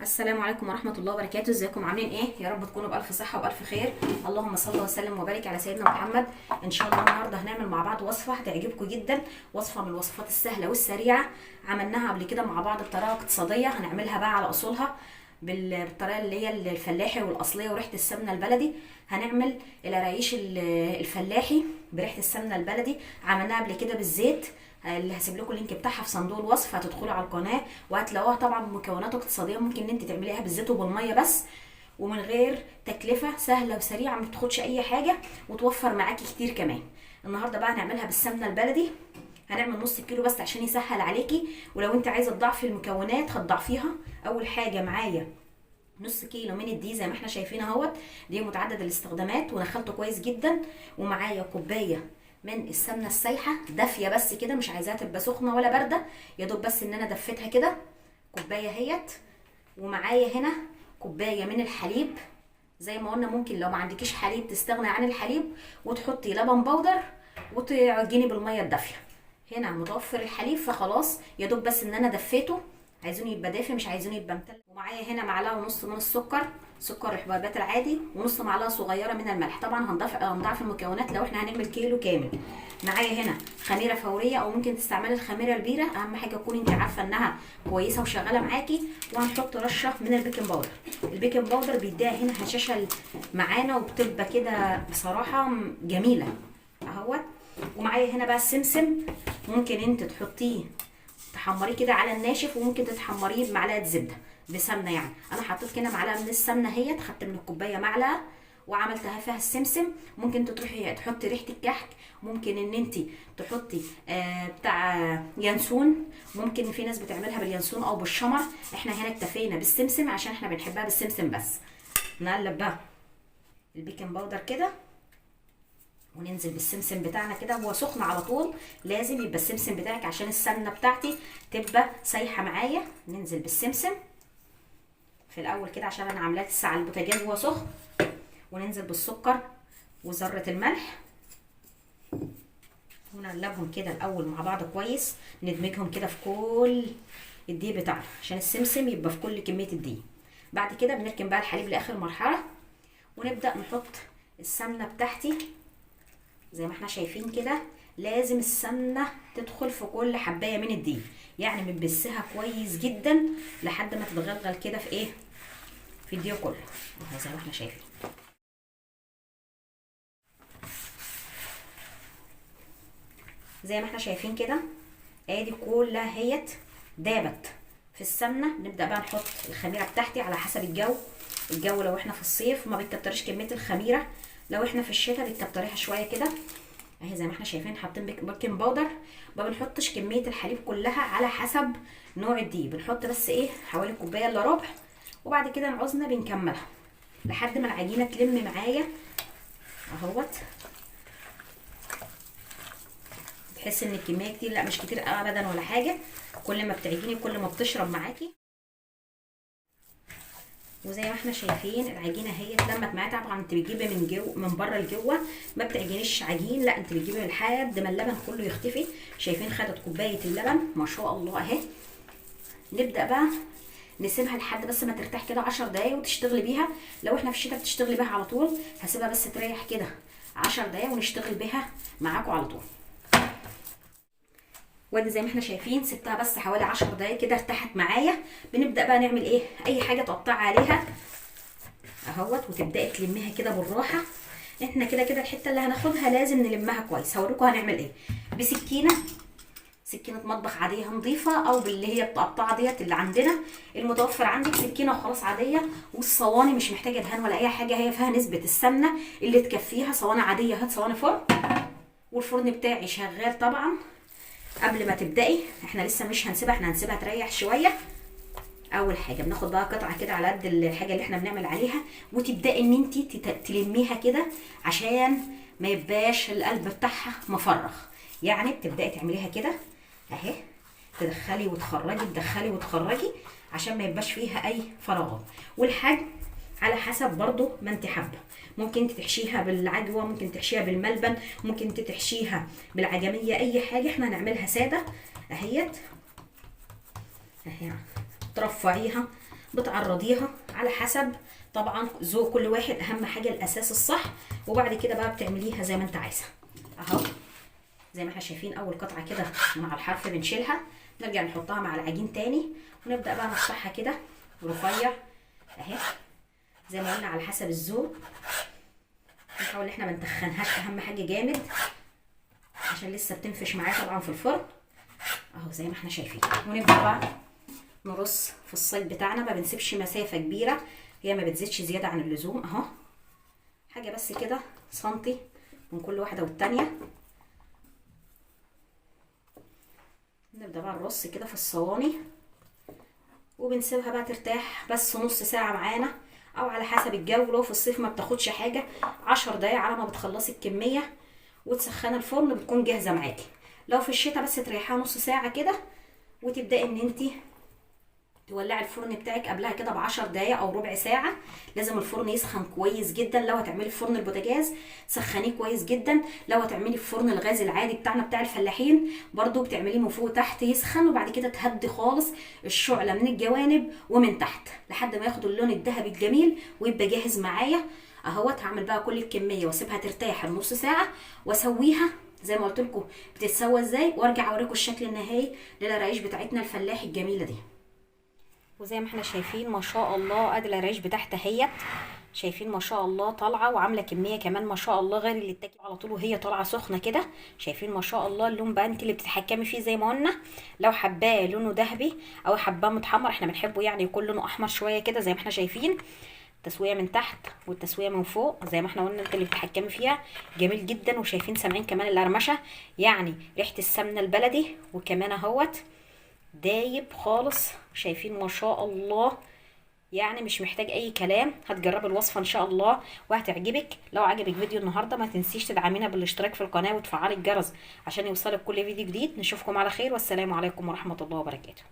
السلام عليكم ورحمة الله وبركاته. ازيكم عاملين ايه؟ يا رب تكونوا بألف صحة وبألف خير. اللهم صل وسلم وبارك على سيدنا محمد. ان شاء الله النهارده هنعمل مع بعض وصفة هتعجبكم جدا، وصفة من الوصفات السهلة والسريعة. عملناها قبل كده مع بعض بطريقة اقتصادية، هنعملها بقى على اصولها بالطريقة اللي هي الفلاحي والأصلية وريحة السمنة البلدي. هنعمل القرايش الفلاحي بريحة السمنة البلدي، عملناها قبل كده بالزيت، اللي هسيب لكم اللينك بتاعها في صندوق الوصف. هتدخلوا على القناه وهتلاقوها طبعا بمكونات اقتصاديه، ممكن ان انت تعمليها بالزيت وبالميه بس، ومن غير تكلفه، سهله وسريعه، ما بتاخدش اي حاجه وتوفر معاكي كتير كمان. النهارده بقى هنعملها بالسمنه البلدي، هنعمل نص كيلو بس عشان يسهل عليكي، ولو انت عايزه تضاعفي المكونات هتضاعفيها. اول حاجه معايا نص كيلو من الدقيق زي ما احنا شايفين اهوت، دي متعدد الاستخدامات ونخلته كويس جدا. ومعايا كوبايه من السمنه السايحه دافيه بس كده، مش عايزاها تبقى سخنه ولا بارده، يا دوب بس ان انا دفيتها كده، كوبايه اهيت. ومعايا هنا كوبايه من الحليب، زي ما قلنا ممكن لو ما عندكيش حليب تستغني عن الحليب وتحطي لبن بودر وتعجني بالميه الدافيه. هنا متوفر الحليب فخلاص، يا دوب بس ان انا دفيته، عايزينه يبقى دافي مش عايزينه يبقى متلج. ومعايا هنا معلقه ونص من السكر، سكر الحبيبات العادي، ونص معلقه صغيره من الملح. طبعا هنضاف المكونات لو احنا هنعمل كيلو كامل. معايا هنا خميره فوريه او ممكن تستعملي الخميره البيره، اهم حاجه تكوني انت عارفه انها كويسه وشغاله معاكي. وهنحط رشه من البيكنج باودر، البيكنج باودر بيديها هنا هشاشه معانا وبتبقى كده بصراحه جميله اهوت. ومعايا هنا بقى السمسم، ممكن انت تحطيه تحمريه كده على الناشف، وممكن تتحمريه بمعلقه زبده بسمنه. يعني انا حطيت كده معلقه من السمنه اهيت، خدت من الكوبايه معلقه وعملتها فيها السمسم. ممكن انت تروحي تحطي ريحه الكحك، ممكن ان انت تحطي بتاع ينسون، ممكن في ناس بتعملها باليانسون او بالشمر. احنا هنا اكتفينا بالسمسم عشان احنا بنحبها بالسمسم بس. نقلب بقى البيكنج باودر كده وننزل بالسمسم بتاعنا كده، هو سخن على طول، لازم يبقى السمسم بتاعك عشان السمنه بتاعتي تبقى سايحه معايا. ننزل بالسمسم في الاول كده عشان انا عاملاه لسه على البوتاجاز وهو سخن. وننزل بالسكر وذره الملح ونقلبهم كده الاول مع بعض كويس، ندمجهم كده في كل الدقيق بتاعنا عشان السمسم يبقى في كل كميه الدقيق. بعد كده بنركن بقى الحليب لاخر مرحله، ونبدا نحط السمنه بتاعتي زي ما احنا شايفين كده. لازم السمنه تدخل في كل حبايه من الدقيق، يعني بنبسها كويس جدا لحد ما تتغلغل كده في ايه، في الدقيق كله زي ما احنا شايفين. زي ما احنا شايفين كده ادي كلها هيت دابت في السمنه. نبدا بقى نحط الخميره بتاعتي على حسب الجو لو احنا في الصيف ما بتكترش كميه الخميره، لو احنا في الشتاء بتكتريها شويه كده اهي. زي ما احنا شايفين حاطين بيكنج باودر، ما بنحطش كميه الحليب كلها على حسب نوع الدقيق، بنحط بس ايه حوالي كوبايه الا ربع، وبعد كده نعوزنا بنكملها لحد ما العجينه تلم معايا اهوت. تحس ان الكميه كتير، لا مش كتير ابدا ولا حاجه، كل ما بتعجني كل ما بتشرب معاكي. وزي ما احنا شايفين العجينه هي اتلمت معايا. طبعا انت بتجيبي من بره لجوه، ما بتعجنيش عجين، لا انت بتجيبي لحد ما اللبن كله يختفي. شايفين خدت كوبايه اللبن ما شاء الله اهي. نبدا بقى نسيبها لحد بس ما ترتاح كده 10 دقايق وتشتغلي بيها. لو احنا في الشتاء بتشتغلي بيها على طول، هسيبها بس تريح كده 10 دقايق ونشتغل بيها معاكم على طول. وادي زي ما احنا شايفين سبتها بس حوالي 10 دقايق كده ارتاحت معايا. بنبدا بقى نعمل ايه، اي حاجه تقطعي عليها اهوت وتبداي تلميها كده بالراحه. احنا كده كده الحته اللي هناخدها لازم نلمها كويس. هوريكم هنعمل ايه. بسكينه، سكينه مطبخ عاديه نظيفه، او باللي هي التقطعه ديت اللي عندنا المتوفر عندك، سكينه وخلاص عاديه. والصواني مش محتاجه دهان ولا اي حاجه، هي فيها نسبه السمنه اللي تكفيها. صواني عاديه، هات صواني فرن، والفرن بتاعي شغال طبعا. قبل ما تبدأي، احنا لسه مش هنسيبها، احنا هنسيبها تريح شويه. اول حاجه بناخد بقى قطعه كده على قد الحاجه اللي احنا بنعمل عليها، وتبداي ان انت تلميها كده عشان ما يبقاش القلب بتاعها مفرغ. يعني بتبداي تعمليها كده اهي، تدخلي وتخرجي تدخلي وتخرجي عشان ما يبقاش فيها اي فراغات. والحجم على حسب برضو ما انت حابه، ممكن انت تحشيها بالعجوه، ممكن تحشيها بالملبن، ممكن انت تحشيها بالعجميه، اي حاجه. احنا هنعملها ساده اهيت اهي. ترفعيها بتعرضيها على حسب طبعا ذوق كل واحد. اهم حاجه الاساس الصح، وبعد كده بقى بتعمليها زي ما انت عايزه. اهو زي ما احنا شايفين اول قطعه كده مع الحرف بنشيلها، نرجع نحطها مع العجين تاني، ونبدا بقى نقطعها كده رفيع اهي زي ما قلنا على حسب الذوق. نحاول ان احنا ما نتخنهاش اهم حاجه جامد عشان لسه بتنفش معايا طبعا في الفرن اهو زي ما احنا شايفين. ونبدا بقى نرص في الصيد بتاعنا، ما بنسيبش مسافه كبيره، هي ما بتزيدش زياده عن اللزوم اهو، حاجه بس كده سنتي من كل واحده والتانيه. نبدا بقى نرص كده في الصواني، وبنسيبها بقى ترتاح بس نص ساعه معانا او على حسب الجو. لو في الصيف ما بتاخدش حاجه 10 دقايق على ما بتخلصي الكميه وتسخني الفرن بتكون جاهزه معاكي. لو في الشتاء بس تريحيها نص ساعه كده، وتبداي ان انت تولعي الفرن بتاعك قبلها كده ب10 دقايق او ربع ساعه. لازم الفرن يسخن كويس جدا. لو هتعملي في فرن البوتاجاز سخنيه كويس جدا. لو هتعملي في فرن الغاز العادي بتاعنا بتاع الفلاحين برضو بتعمليه من فوق وتحت يسخن، وبعد كده تهدي خالص الشعله من الجوانب ومن تحت لحد ما ياخد اللون الذهبي الجميل ويبقى جاهز معايا اهوت. هعمل بقى كل الكميه واسيبها ترتاح نص ساعه واسويها زي ما قلت لكم بتتسوى ازاي، وارجع اوريكم الشكل النهائي للرقايش بتاعتنا الفلاحي الجميله دي. وزي ما احنا شايفين ما شاء الله ادي الرقايش بتاعتها اهيت، شايفين ما شاء الله طالعه وعامله كميه كمان ما شاء الله غير اللي اتاكل على طول وهي طالعه سخنه كده. شايفين ما شاء الله اللون بقى انت اللي بتتحكمي فيه زي ما قلنا. لو حباه لونه ذهبي او حباه متحمر، احنا بنحبه يعني يكون لونه احمر شويه كده زي ما احنا شايفين. التسويه من تحت والتسويه من فوق زي ما احنا قلنا انت اللي بتتحكمي فيها، جميل جدا. وشايفين سامعين كمان القرمشه يعني ريحه السمنه البلدي، وكمان اهوت دايب خالص. شايفين ما شاء الله يعني مش محتاج اي كلام. هتجربي الوصفه ان شاء الله وهتعجبك. لو عجبك فيديو النهارده ما تنسيش تدعمينا بالاشتراك في القناه وتفعلي الجرس عشان يوصلك كل فيديو جديد. نشوفكم على خير والسلام عليكم ورحمه الله وبركاته.